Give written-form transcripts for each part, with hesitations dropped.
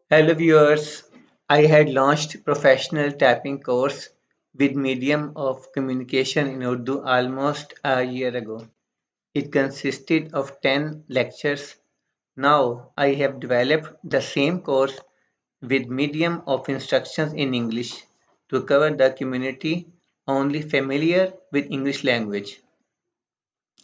Hello viewers, I had launched professional typing course with medium of communication in Urdu almost a year ago. It consisted of 10 lectures. Now I have developed the same course with medium of instructions in English to cover the community only familiar with English language.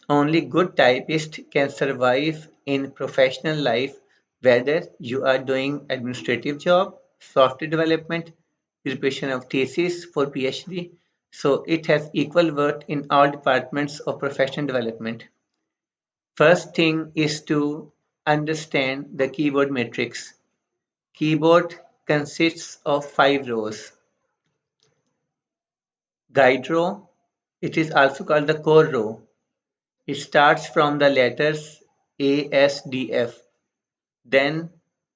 Only good typists can survive in professional life whether you are doing administrative job, software development, preparation of thesis for PhD. So it has equal worth in all departments of professional development. First thing is to understand the keyboard matrix. Keyboard consists of 5 rows. Guide row, it is also called the core row. It starts from the letters A, S, D, F. Then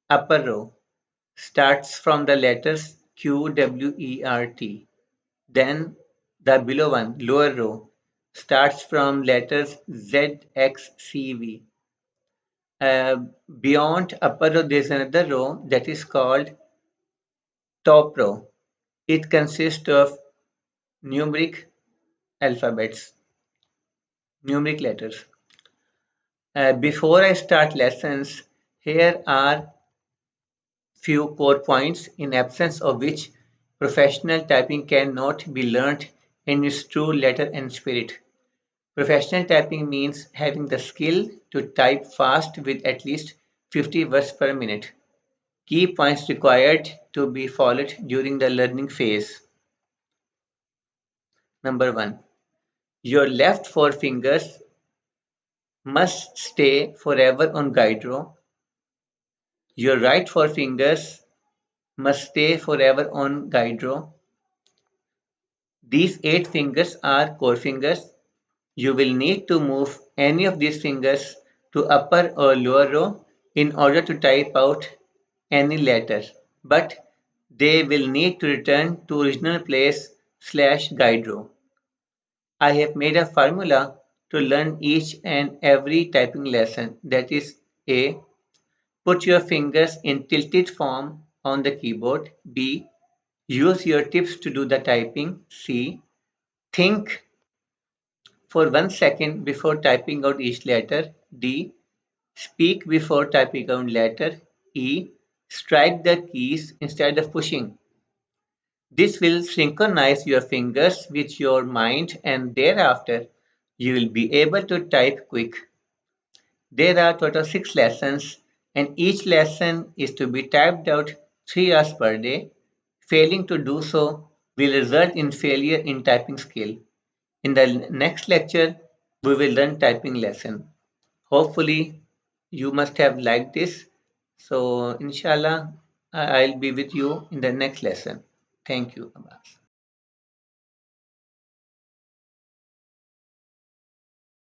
upper row starts from the letters Q, W, E, R, T. Then the below one, lower row, starts from letters Z, X, C, V. Uh, Beyond upper row, there is another row that is called top row. It consists of numeric alphabets, numeric letters. Before I start lessons, here are few core points in absence of which professional typing cannot be learnt in its true letter and spirit. Professional typing means having the skill to type fast with at least 50 words per minute. Key points required to be followed during the learning phase. Number 1. Your left four fingers must stay forever on guide row. Your right four fingers must stay forever on guide row. These 8 fingers are core fingers. You will need to move any of these fingers to upper or lower row in order to type out any letter, but they will need to return to original place / guide row. I have made a formula to learn each and every typing lesson. That is A. Put your fingers in tilted form on the keyboard. B. Use your tips to do the typing. C. Think for 1 second before typing out each letter. D. Speak before typing out letter. E. Strike the keys instead of pushing. This will synchronize your fingers with your mind and thereafter you will be able to type quick. There are total 6 lessons and each lesson is to be typed out 3 hours per day. Failing to do so will result in failure in typing skill. In the next lecture, we will learn typing lesson. Hopefully, you must have liked this. So, inshallah, I'll be with you in the next lesson. Thank you, Abbas.